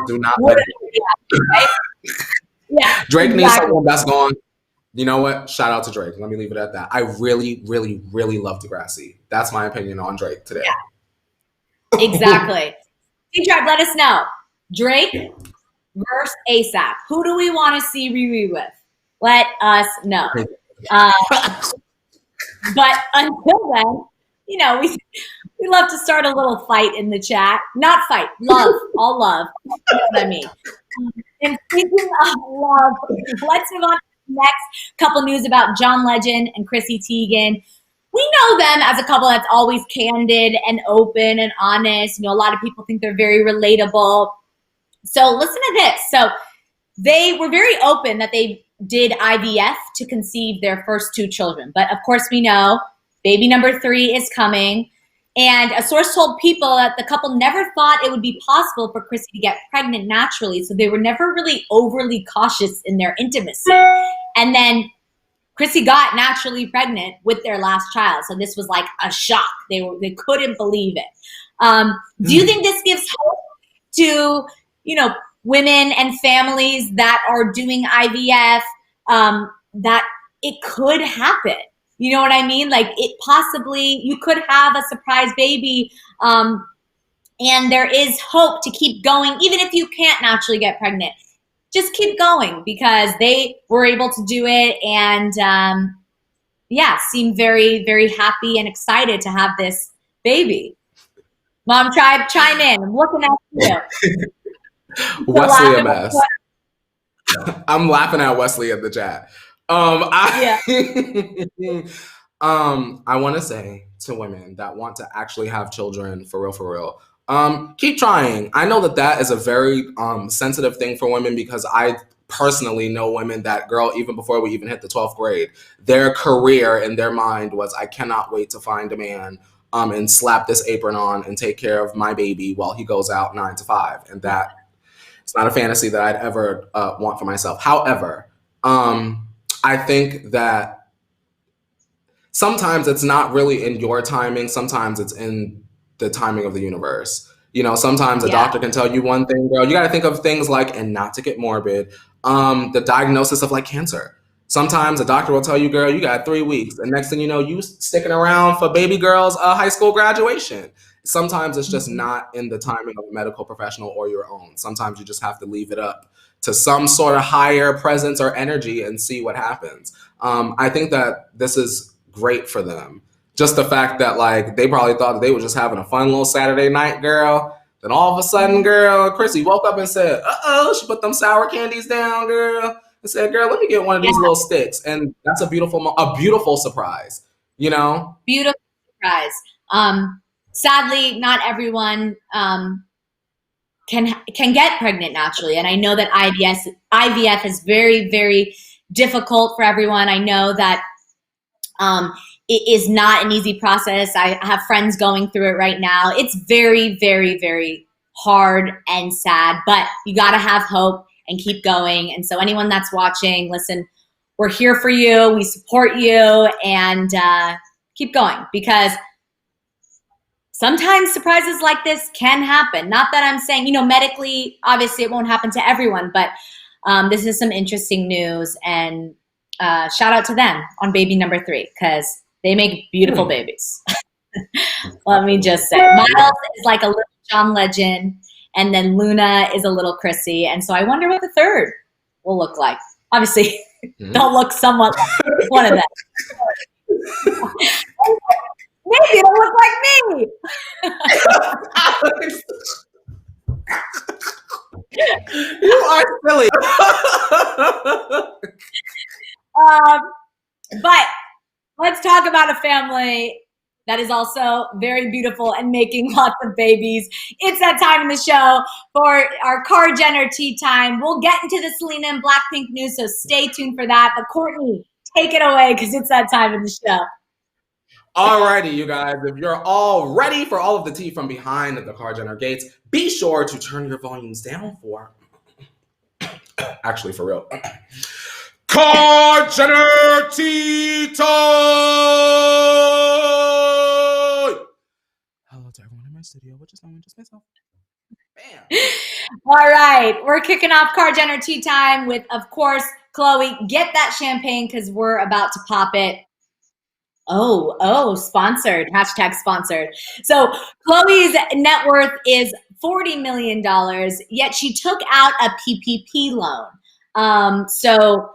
Do not let Right? Yeah. Drake needs Exactly. someone that's gone. You know what? Shout out to Drake. Let me leave it at that. I really, really, really love Degrassi. That's my opinion on Drake today. Yeah. Exactly. T-Tribe, let us know. Drake versus ASAP. Who do we want to see Riri with? Let us know. But until then, we love to start a little fight in the chat. Not fight, love, all love. You know what I mean? And speaking of love, let's move on to the next couple news about John Legend and Chrissy Teigen. We know them as a couple that's always candid and open and honest. A lot of people think they're very relatable. So listen to this. So they were very open that they did IVF to conceive their first two children. But of course, we know baby number 3 is coming. And a source told People that the couple never thought it would be possible for Chrissy to get pregnant naturally. So they were never really overly cautious in their intimacy. And then Chrissy got naturally pregnant with their last child. So this was like a shock. They couldn't believe it. Do you think this gives hope to, women and families that are doing IVF, that it could happen? You know what I mean? Like you could have a surprise baby, and there is hope to keep going, even if you can't naturally get pregnant. Just keep going because they were able to do it, and seem very, very happy and excited to have this baby. Mom Tribe, chime in. I'm looking at you. Wesley a mess. I'm laughing at Wesley in the chat. I want to say to women that want to actually have children for real, keep trying. I know that is a very sensitive thing for women because I personally know women that, girl, even before we even hit the 12th grade, their career in their mind was, I cannot wait to find a man and slap this apron on and take care of my baby while he goes out 9 to 5. And that it's not a fantasy that I'd ever want for myself. However, I think that sometimes it's not really in your timing. Sometimes it's in the timing of the universe. Sometimes a doctor can tell you one thing, girl. You got to think of things like, and not to get morbid, the diagnosis of like cancer. Sometimes a doctor will tell you, girl, you got 3 weeks. And next thing you know, you sticking around for baby girl's high school graduation. Sometimes it's just not in the timing of a medical professional or your own. Sometimes you just have to leave it up to some sort of higher presence or energy and see what happens. I think that this is great for them. Just the fact that like they probably thought that they were just having a fun little Saturday night, girl. Then all of a sudden, girl, Chrissy woke up and said, she put them sour candies down, girl. And said, girl, let me get one of these little sticks. And that's a beautiful surprise, Beautiful surprise. Sadly, not everyone can get pregnant naturally. And I know that IVF is very, very difficult for everyone. I know that it is not an easy process. I have friends going through it right now. It's very, very, very hard and sad, but you got to have hope and keep going. And so anyone that's watching, listen, we're here for you. We support you, and keep going, because sometimes surprises like this can happen. Not that I'm saying, medically, obviously it won't happen to everyone, but this is some interesting news, and shout out to them on baby number 3, because they make beautiful babies. Let me just say. Miles is like a little John Legend, and then Luna is a little Chrissy, and so I wonder what the third will look like. Obviously, they'll look somewhat like one of them. Maybe it'll look like me. You are silly. But let's talk about a family that is also very beautiful and making lots of babies. It's that time in the show for our Car Jenner tea time. We'll get into the Selena and BLACKPINK news, so stay tuned for that. But Courtney, take it away, because it's that time in the show. Alrighty, you guys, if you're all ready for all of the tea from behind the Car Jenner gates, be sure to turn your volumes down for, actually for real, Car Jenner tea time! Hello to everyone in my studio, which is no one, just myself. Bam. All right, we're kicking off Tea time with, of course, Chloe. Get that champagne because we're about to pop it. Oh, sponsored. Hashtag sponsored. So Chloe's net worth is $40 million, yet she took out a PPP loan. So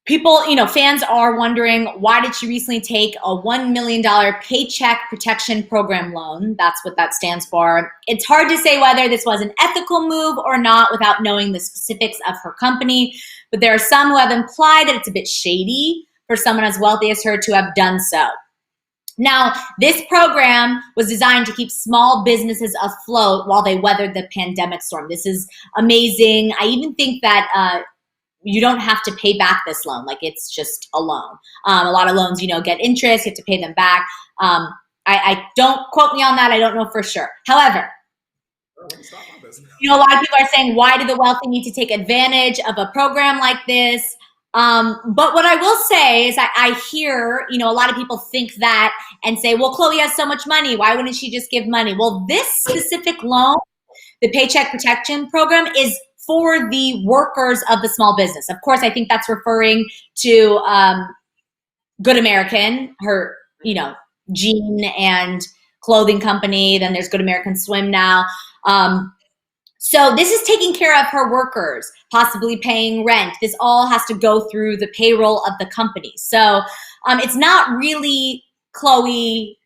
people, fans are wondering, why did she recently take a $1 million Paycheck Protection Program loan? That's what that stands for. It's hard to say whether this was an ethical move or not without knowing the specifics of her company, but there are some who have implied that it's a bit shady for someone as wealthy as her to have done so. Now, this program was designed to keep small businesses afloat while they weathered the pandemic storm. This is amazing. I even think that you don't have to pay back this loan. Like, it's just a loan. A lot of loans, get interest. You have to pay them back. I don't quote me on that. I don't know for sure. However, a lot of people are saying, why do the wealthy need to take advantage of a program like this? But what I will say is I hear, a lot of people think that and say, well, Chloe has so much money. Why wouldn't she just give money? Well, this specific loan, the Paycheck Protection Program, is for the workers of the small business. Of course, I think that's referring to Good American, her, jean and clothing company. Then there's Good American Swim now. So this is taking care of her workers, possibly paying rent. This all has to go through the payroll of the company. So it's not really Chloe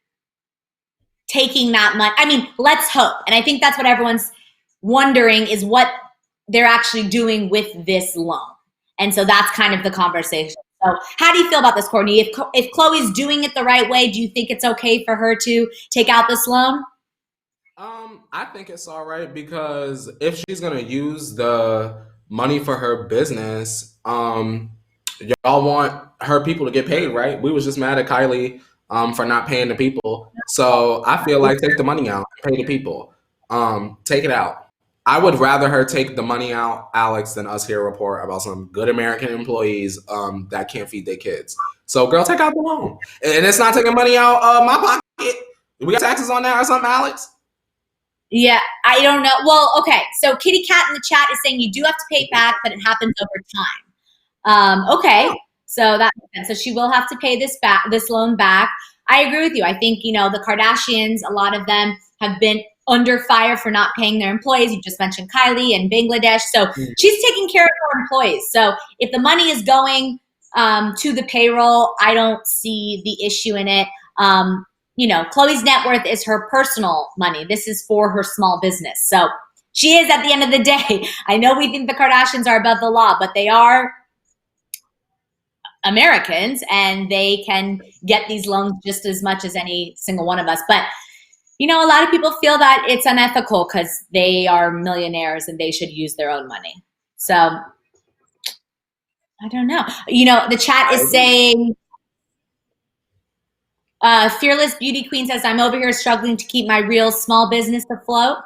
taking that money. I mean, let's hope. And I think that's what everyone's wondering, is what they're actually doing with this loan. And so that's kind of the conversation. So how do you feel about this, Courtney? If Chloe's doing it the right way, do you think it's okay for her to take out this loan? I think it's all right, because if she's gonna use the money for her business, y'all want her people to get paid, right? We was just mad at Kylie for not paying the people. So I feel like, take the money out, pay the people. Take it out. I would rather her take the money out, Alex, than us hear a report about some Good American employees that can't feed their kids. So, girl, take out the loan. And it's not taking money out of my pocket. We got taxes on that or something, Alex? Yeah, I don't know. Well, okay. So Kitty Cat in the chat is saying you do have to pay back, but it happens over time. Okay. So that makes sense. So she will have to pay this loan back. I agree with you. I think, the Kardashians, a lot of them have been under fire for not paying their employees. You just mentioned Kylie and Bangladesh. So she's taking care of her employees. So if the money is going to the payroll, I don't see the issue in it. Chloe's net worth is her personal money. This is for her small business. So she is, at the end of the day. I know we think the Kardashians are above the law, but they are Americans, and they can get these loans just as much as any single one of us. But, a lot of people feel that it's unethical because they are millionaires and they should use their own money. So I don't know. The chat is saying, Fearless Beauty Queen says, I'm over here struggling to keep my real small business afloat.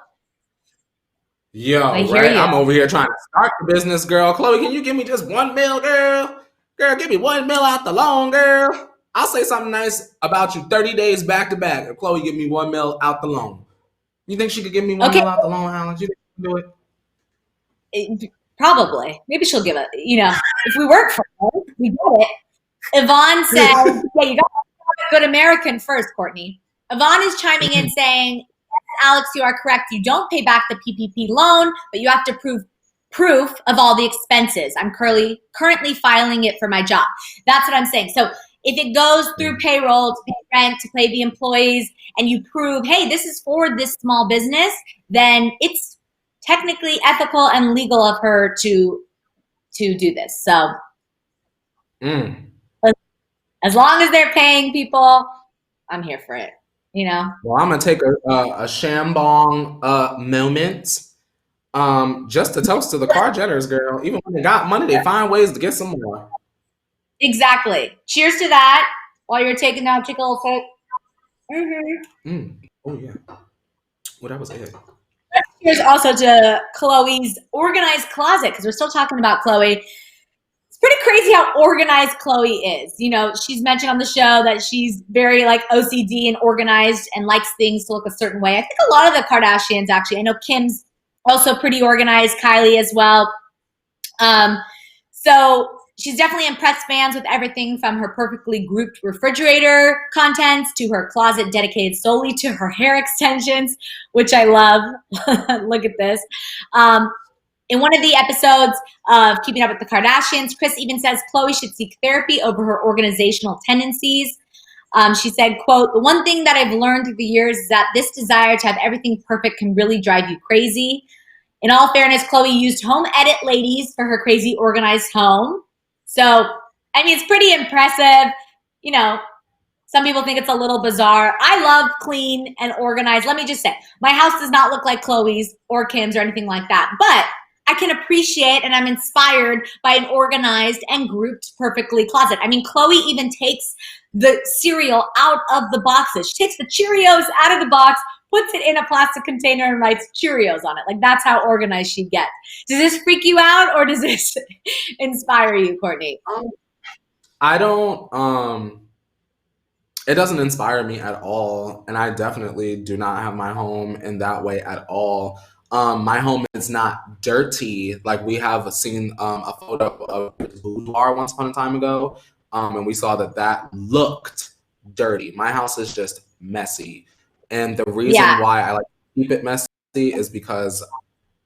Yo, right? I'm over here trying to start the business, girl. Chloe, can you give me just $1 million, girl? Girl, give me $1 million out the loan, girl. I'll say something nice about you 30 days back to back if Chloe give me $1 million out the loan. You think she could give me $1 million out the loan, Alex? You think she can do it? Probably. Maybe she'll give it. If we work for her, we get it. Yvonne says, yeah, you got to Good American first, Courtney. Yvonne is chiming in saying, yes, Alex, you are correct. You don't pay back the PPP loan, but you have to prove proof of all the expenses. I'm currently filing it for my job. That's what I'm saying. So if it goes through payroll to pay rent, to pay the employees, and you prove, hey, this is for this small business, then it's technically ethical and legal of her to do this. So as long as they're paying people, I'm here for it. Well, I'm gonna take a shambong moment. Just to toast to the Kardashians, girl. Even when they got money, they find ways to get some more. Exactly. Cheers to that. While you're taking that chicken sip. Oh yeah. Well, that was it. Cheers also to Chloe's organized closet, because we're still talking about Chloe. pretty crazy how organized Chloe is. You know, she's mentioned on the show that she's very like OCD and organized and likes things to look a certain way. I think a lot of the Kardashians actually. I know Kim's also pretty organized, Kylie as well. So she's definitely impressed fans with everything from her perfectly grouped refrigerator contents to her closet dedicated solely to her hair extensions, which I love. Look at this. In one of the episodes of Keeping Up with the Kardashians, Kris even says Chloe should seek therapy over her organizational tendencies. She said, quote, "The one thing that I've learned through the years is that this desire to have everything perfect can really drive you crazy. In all fairness, Chloe used Home Edit Ladies for her crazy organized home. So, I mean, it's pretty impressive. You know, some people think it's a little bizarre. I love clean and organized. Let me just say, my house does not look like Chloe's or Kim's or anything like that. But I can appreciate and I'm inspired by an organized and grouped perfectly closet. I mean, Chloe even takes the cereal out of the boxes. She takes the Cheerios out of the box, puts it in a plastic container and writes Cheerios on it. Like, that's how organized she gets. Does this freak you out or does this inspire you, Courtney? I don't, it doesn't inspire me at all. And I definitely do not have my home in that way at all. My home is not dirty. Like, we have seen a photo of a boudoir once upon a time ago, and we saw that looked dirty. My house is just messy. And the reason why I like to keep it messy is because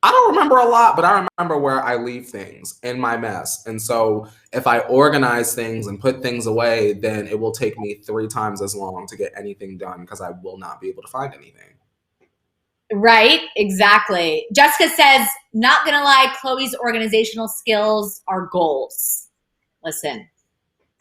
I don't remember a lot, but I remember where I leave things in my mess. And so if I organize things and put things away, then it will take me 3 times as long to get anything done because I will not be able to find anything. Right, exactly. Jessica says, not gonna lie, Chloe's organizational skills are goals. Listen,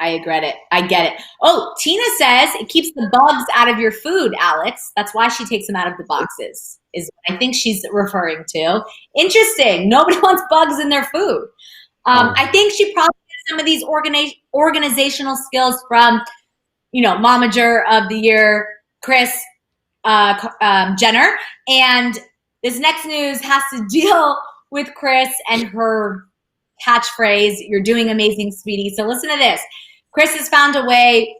I get it. Oh, Tina says it keeps the bugs out of your food, Alex. That's why she takes them out of the boxes, is what I think she's referring to. Interesting. Nobody wants bugs in their food. I think she probably has some of these organizational skills from, you know, Momager of the Year, Kris Jenner. And this next news has to deal with Kris and her catchphrase, "You're doing amazing, sweetie." So listen to this. Kris has found a way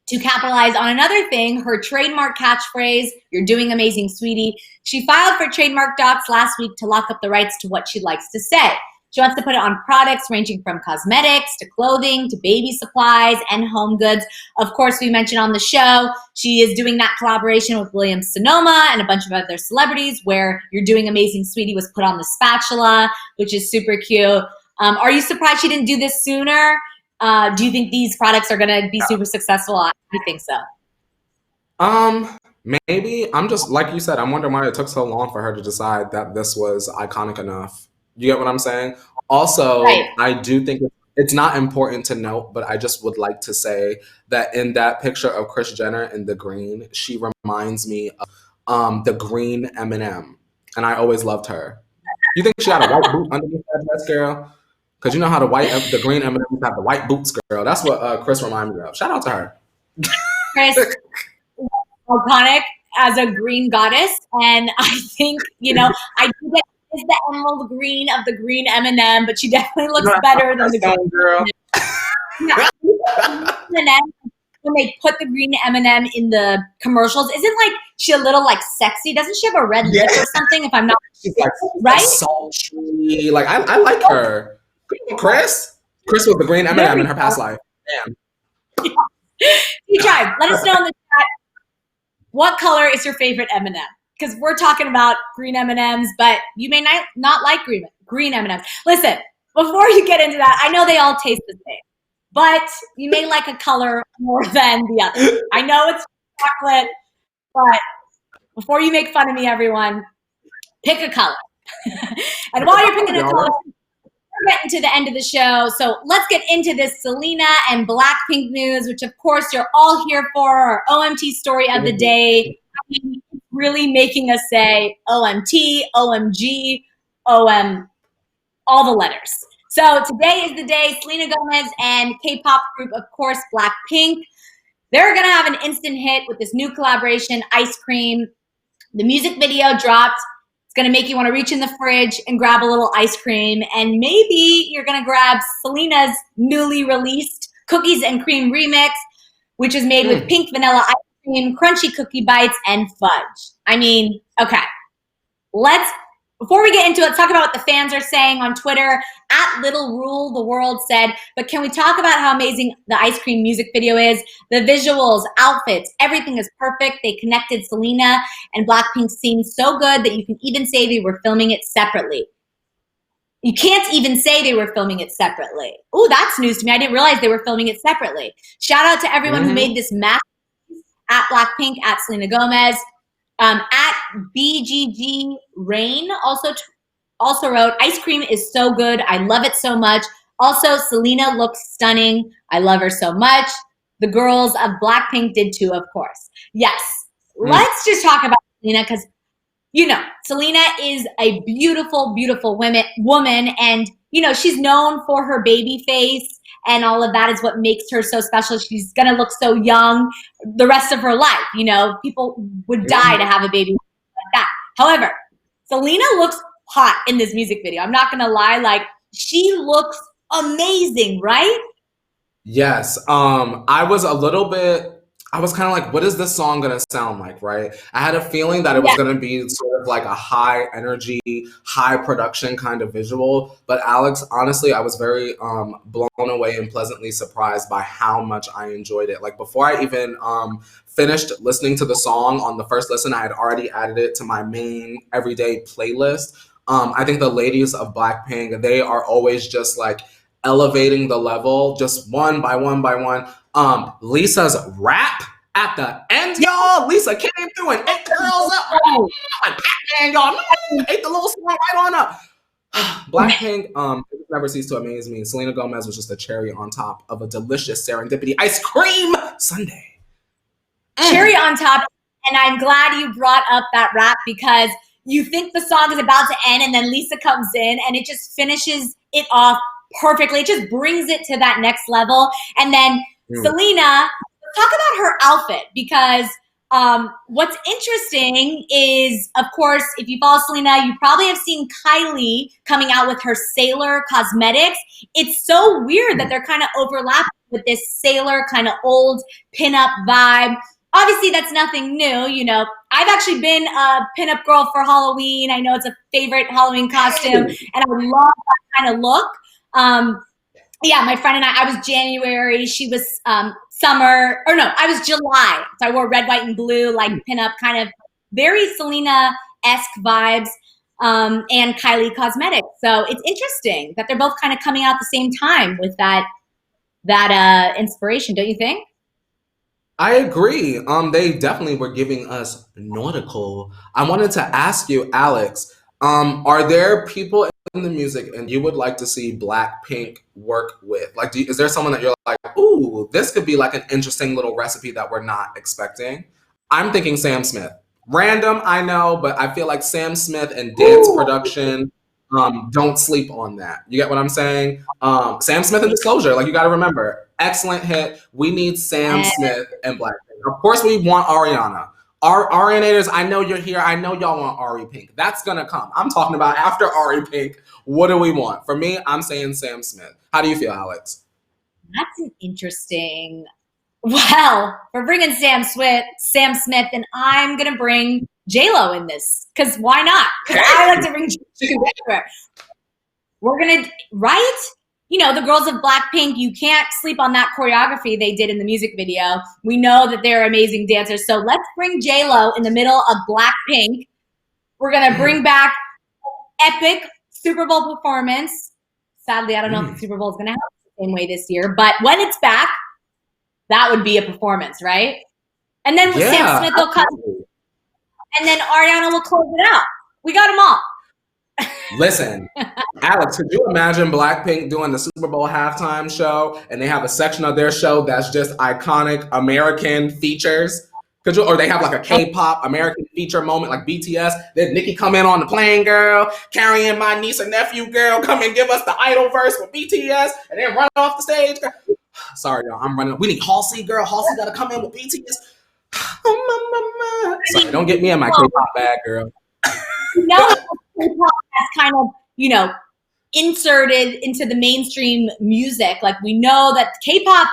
to capitalize on another thing, her trademark catchphrase, "You're doing amazing, sweetie." She filed for trademark docs last week to lock up the rights to what she likes to say. She wants to put it on products ranging from cosmetics to clothing to baby supplies and home goods. Of course, we mentioned on the show, she is doing that collaboration with Williams-Sonoma and a bunch of other celebrities where "You're doing amazing, sweetie" was put on the spatula, which is super cute. Are you surprised she didn't do this sooner? Do you think these products are going to be super successful? I think so. Maybe. I'm just, like you said, I'm wondering why it took so long for her to decide that this was iconic enough. You get what I'm saying? Also, right. I do think it's not important to note, but I just would like to say that in that picture of Kris Jenner in the green, she reminds me of the green M&M, and I always loved her. You think she had a white boot underneath that dress, girl? Because you know how the green M&Ms have the white boots, girl. That's what Kris reminded me of. Shout out to her. Kris, iconic as a green goddess, and I think, you know, I do get is the emerald green of the green M&M, but she definitely looks better than the green girl. Yeah. When they put the green M&M in the commercials, isn't like she a little like sexy? Doesn't she have a red lip or something? If I'm not, she's like right, sultry. Like I like her. Kris was the green M&M in her past life. Damn. You tried. Let us know in the chat. What color is your favorite M&M? Because we're talking about green M&Ms, but you may not like green M&Ms. Listen, before you get into that, I know they all taste the same, but you may like a color more than the other. I know it's chocolate, but before you make fun of me, everyone, pick a color. And while you're picking a color, we're getting to the end of the show, so let's get into this Selena and BLACKPINK news, which of course you're all here for, our OMT story of the day. Really making us say OMT, OMG, OM, all the letters. So today is the day Selena Gomez and K-pop group, of course, BLACKPINK. They're going to have an instant hit with this new collaboration, Ice Cream. The music video dropped. It's gonna make you want to reach in the fridge and grab a little ice cream. And maybe you're gonna grab Selena's newly released Cookies and Cream remix, which is made with pink vanilla ice cream, crunchy cookie bites, and fudge. I mean, okay. Before we get into it, let's talk about what the fans are saying on Twitter. At Little Rule the World said, but can we talk about how amazing the ice cream music video is? The visuals, outfits, everything is perfect. They connected Selena and BLACKPINK scenes so good that you can even say they were filming it separately. You can't even say they were filming it separately. Oh, that's news to me. I didn't realize they were filming it separately. Shout out to everyone who made this masterpiece. At BLACKPINK, at Selena Gomez. At BGG Rain also wrote, ice cream is so good. I love it so much. Also, Selena looks stunning. I love her so much. The girls of BLACKPINK did too, of course. Yes. Let's just talk about Selena because, you know, Selena is a beautiful, beautiful woman. And, you know, she's known for her baby face. And all of that is what makes her so special. She's going to look so young the rest of her life. You know, people would die to have a baby like that. However, Selena looks hot in this music video. I'm not going to lie. Like, she looks amazing, right? Yes. I was kind of like, what is this song going to sound like, right? I had a feeling that it was going to be sort of like a high energy, high production kind of visual. But Alex, honestly, I was very blown away and pleasantly surprised by how much I enjoyed it. Like before I even finished listening to the song on the first listen, I had already added it to my main everyday playlist. I think the ladies of BLACKPINK, they are always just like elevating the level just one by one by one. Lisa's rap at the end, y'all. Lisa came through and ate the girls up. Like Pac-Man, y'all. Ate the little song right on up. BLACKPINK, it never ceased to amaze me. Selena Gomez was just a cherry on top of a delicious serendipity ice cream sundae. Cherry on top. And I'm glad you brought up that rap because you think the song is about to end and then Lisa comes in and it just finishes it off perfectly. It just brings it to that next level. And then Selena, talk about her outfit because what's interesting is, of course, if you follow Selena, you probably have seen Kylie coming out with her Sailor cosmetics. It's so weird that they're kind of overlapping with this Sailor kind of old pinup vibe. Obviously, that's nothing new. You know, I've actually been a pinup girl for Halloween. I know it's a favorite Halloween costume, and I love that kind of look. Yeah, my friend and I was January. She was summer, or no, I was July. So I wore red, white, and blue, like pinup, kind of very Selena-esque vibes, and Kylie Cosmetics. So it's interesting that they're both kind of coming out at the same time with that inspiration, don't you think? I agree. They definitely were giving us nautical. I wanted to ask you, Alex, are there people in the music and you would like to see BLACKPINK work with? Like, is there someone that you're like, ooh, this could be like an interesting little recipe that we're not expecting? I'm thinking Sam Smith. Random, I know, but I feel like Sam Smith and dance production, don't sleep on that. You get what I'm saying? Sam Smith and Disclosure, like you got to remember, excellent hit. We need Sam Smith and BLACKPINK. Of course, we want Ariana. Our Arianators, I know you're here. I know y'all want Ari Pink. That's gonna come. I'm talking about after Ari Pink. What do we want? For me, I'm saying Sam Smith. How do you feel, Alex? That's an interesting. Well, we're bringing Sam Smith, and I'm gonna bring J-Lo in this because why not? Because I like to bring J-Lo. We're gonna You know, the girls of BLACKPINK, you can't sleep on that choreography they did in the music video. We know that they're amazing dancers. So let's bring J-Lo in the middle of BLACKPINK. We're going to bring back epic Super Bowl performance. Sadly, I don't know if the Super Bowl is going to happen the same way this year. But when it's back, that would be a performance, right? And then Sam Smith will cut. And then Ariana will close it out. We got them all. Listen, Alex, could you imagine BLACKPINK doing the Super Bowl halftime show and they have a section of their show that's just iconic American features? Or they have like a K-pop American feature moment like BTS. Then Nicki come in on the plane, girl, carrying my niece and nephew, girl, come and give us the idol verse with BTS and then run off the stage. Sorry, y'all, I'm running. We need Halsey, girl. Halsey got to come in with BTS. Sorry, don't get me in my K-pop bag, girl. You know how K-pop has kind of, inserted into the mainstream music. Like we know that K-pop,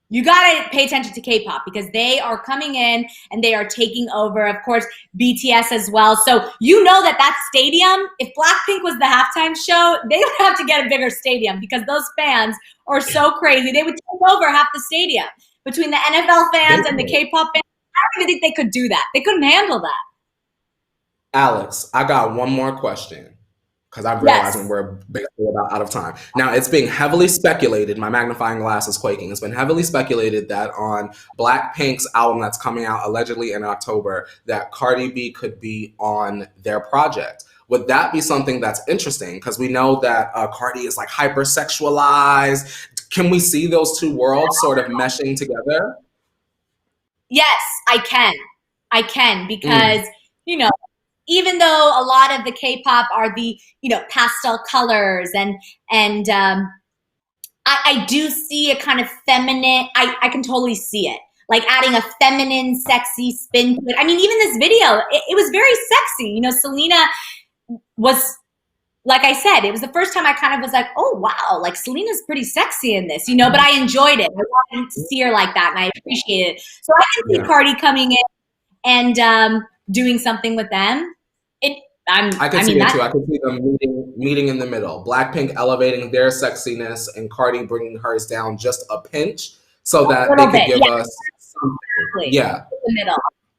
you gotta pay attention to K-pop because they are coming in and they are taking over. Of course, BTS as well. So you know that stadium, if BLACKPINK was the halftime show, they would have to get a bigger stadium because those fans are so crazy. They would take over half the stadium. Between the NFL fans and the K-pop fans, I don't even think they could do that. They couldn't handle that. Alex, I got one more question because I'm realizing we're basically about out of time. Now, it's being heavily speculated, my magnifying glass is quaking, it's been heavily speculated that on BLACKPINK's album that's coming out allegedly in October, that Cardi B could be on their project. Would that be something that's interesting? Because we know that Cardi is like hypersexualized. Can we see those two worlds sort of meshing together? Yes, I can. I can because, even though a lot of the K-pop are the, pastel colors and I do see a kind of feminine, I can totally see it. Like adding a feminine, sexy spin to it. I mean, even this video, it was very sexy. Selena was, like I said, it was the first time I kind of was like, oh, wow, like Selena's pretty sexy in this, but I enjoyed it. I wanted to see her like that and I appreciated it. So I can see Cardi coming in and doing something with them. I can see it too. I can see them meeting in the middle. BLACKPINK elevating their sexiness and Cardi bringing hers down just a pinch so that they could give us something. Exactly. Yeah. In the middle.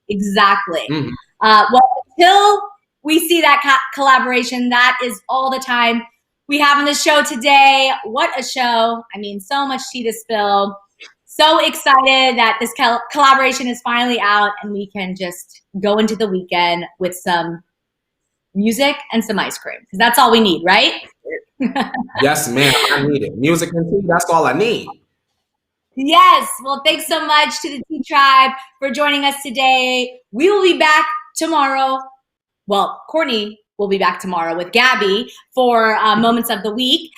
Exactly. Mm-hmm. Well, until we see that collaboration, that is all the time we have on the show today. What a show. I mean, so much tea to spill. So excited that this collaboration is finally out and we can just go into the weekend with some music and some ice cream because that's all we need, right? Yes, ma'am. I need it. Music and tea, that's all I need. Yes. Well, thanks so much to the Tea Tribe for joining us today. We will be back tomorrow. Well, Courtney will be back tomorrow with Gabby for Moments of the Week.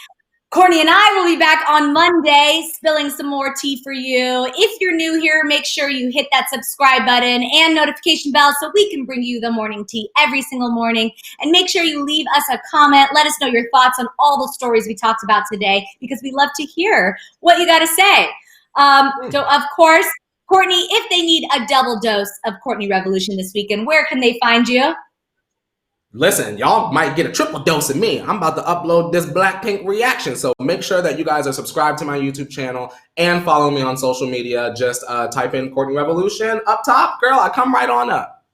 Courtney and I will be back on Monday spilling some more tea for you. If you're new here, make sure you hit that subscribe button and notification bell so we can bring you the morning tea every single morning. And make sure you leave us a comment. Let us know your thoughts on all the stories we talked about today because we love to hear what you got to say. So, of course, Courtney, if they need a double dose of Courtney Revolution this weekend, where can they find you? Listen, y'all might get a triple dose of me. I'm about to upload this BLACKPINK reaction. So make sure that you guys are subscribed to my YouTube channel and follow me on social media. Just type in Courtney Revolution up top. Girl, I come right on up.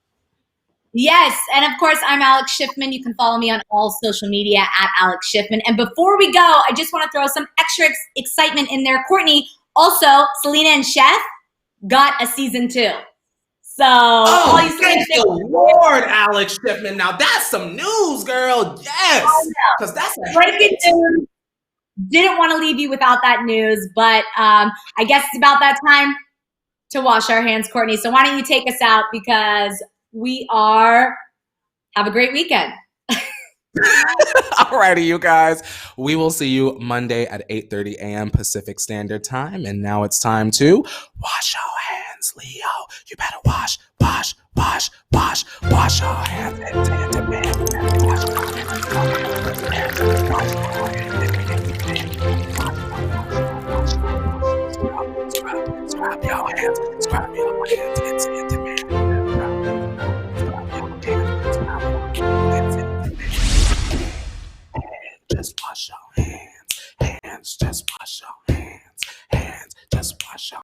Yes. And of course, I'm Alex Schiffman. You can follow me on all social media at Alex Schiffman. And before we go, I just want to throw some extra excitement in there. Courtney, also, Selena and Chef got a season 2. So, thank the Lord, Alex Schiffman. Now that's some news, girl. Yes, because that's a breaking news. Didn't want to leave you without that news, but I guess it's about that time to wash our hands, Courtney. So why don't you take us out because have a great weekend. Alrighty, you guys. We will see you Monday at 8:30 a.m. Pacific Standard Time. And now it's time to wash your hands, Leo. You better wash your hands. Wash your hands. Scrub your hands. Scrub your hands. It's intimate. Just wash your hands. Just wash your hands.